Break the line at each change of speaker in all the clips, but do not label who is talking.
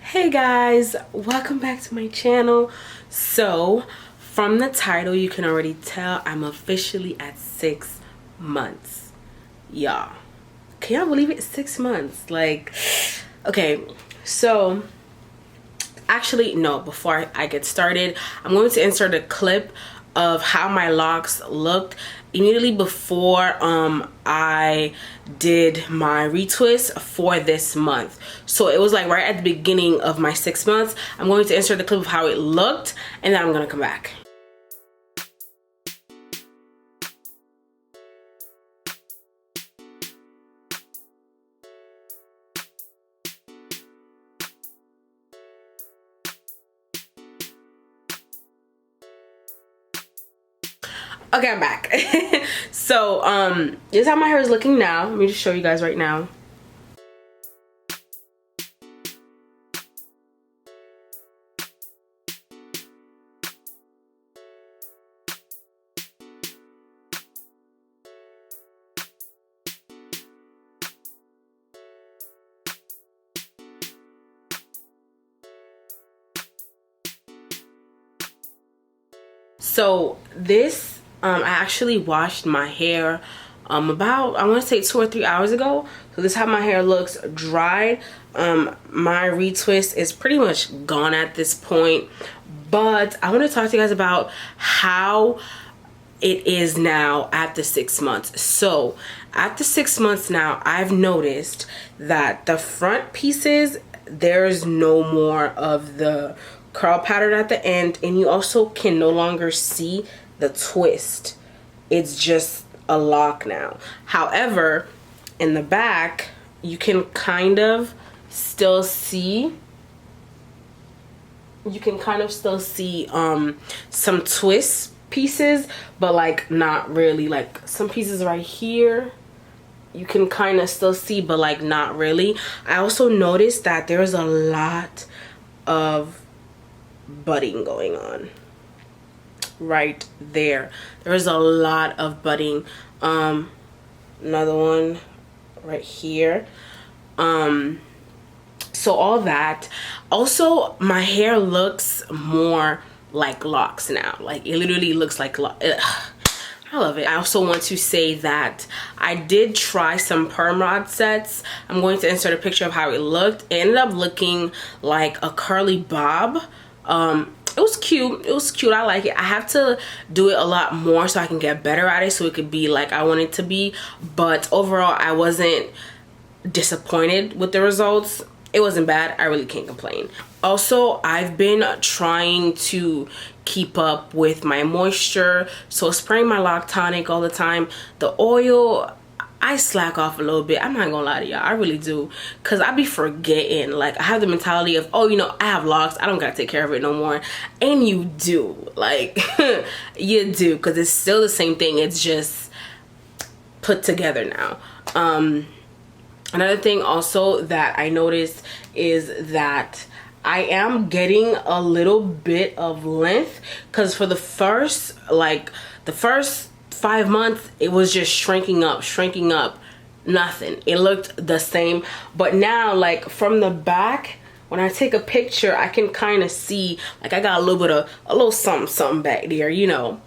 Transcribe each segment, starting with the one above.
Hey guys, welcome back to my channel. So from the title you can already tell I'm officially at 6 months. Y'all, can y'all believe it? 6 months. Like, okay, so actually no, before I get started, I'm going to insert a clip of how my locks looked immediately before I did my retwist for this month. So it was like right at the beginning of my 6 months. I'm going to insert the clip of how it looked and then I'm gonna come back. Okay, I'm back. So this is how my hair is looking now. Let me just show you guys right now. So this I actually washed my hair about, I want to say 2 or 3 hours ago. So this is how my hair looks dried. My retwist is pretty much gone at this point, but I want to talk to you guys about how it is now at the 6 months. So at the 6 months now, I've noticed that the front pieces, there's no more of the curl pattern at the end, and you also can no longer see the twist. It's just a lock now. However, in the back you can kind of still see, some twist pieces, but like not really. Like some pieces right here you can kind of still see, but like not really. I also noticed that there's a lot of budding going on right there. There's a lot of budding. Another one right here. So all that. Also, my hair looks more like locks now. Like it literally looks like I love it. I also want to say that I did try some perm rod sets. I'm going to insert a picture of how it looked. It ended up looking like a curly bob. It was cute. It was cute. I like it. I have to do it a lot more so I can get better at it, so it could be like I want it to be. But overall, I wasn't disappointed with the results. It wasn't bad. I really can't complain. Also, I've been trying to keep up with my moisture, so spraying my lock tonic all the time. The oil, I slack off a little bit. I'm not gonna lie to y'all, I really do, because I be forgetting. Like, I have the mentality of, oh, you know, I have locks, I don't gotta take care of it no more. And you do, like you do, because it's still the same thing, it's just put together now. Another thing also that I noticed is that I am getting a little bit of length, because for the first 5 months it was just shrinking up, nothing. It looked the same. But now, like from the back, when I take a picture, I can kind of see, like I got a little something back there, you know.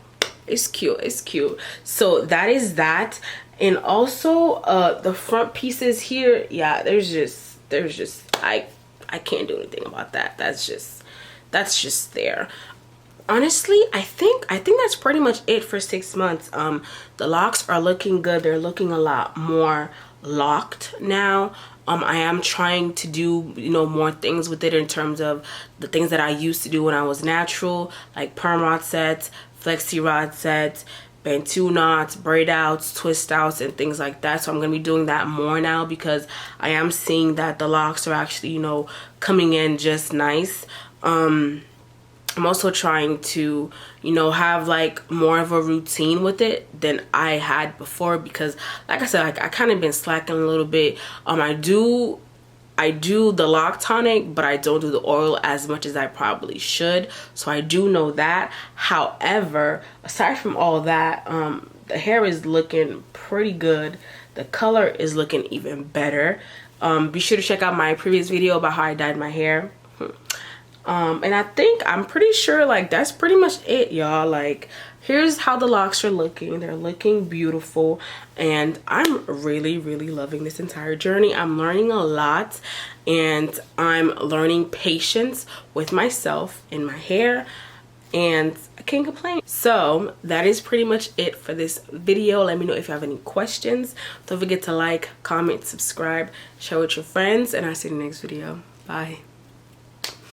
It's cute, it's cute. So that is that. And also the front pieces here, yeah, there's just I can't do anything about that. That's just there. Honestly, I think that's pretty much it for 6 months. The locks are looking good. They're looking a lot more locked now. I am trying to do, you know, more things with it in terms of the things that I used to do when I was natural, like perm rod sets, flexi rod sets, bantu knots, braid outs, twist outs, and things like that. So I'm gonna be doing that more now, because I am seeing that the locks are actually, you know, coming in just nice. I'm also trying to, you know, have like more of a routine with it than I had before, because like I said, like I kind of been slacking a little bit. I do the lock tonic, but I don't do the oil as much as I probably should. So I do know that. However, aside from all that, the hair is looking pretty good. The color is looking even better. Be sure to check out my previous video about how I dyed my hair. And I'm pretty sure like that's pretty much it, y'all. Like, here's how the locks are looking. They're looking beautiful, and I'm really loving this entire journey. I'm learning a lot, and I'm learning patience with myself and my hair, and I can't complain. So that is pretty much it for this video. Let me know if you have any questions. Don't forget to like, comment, subscribe, share with your friends, and I'll see you in the next video. Bye.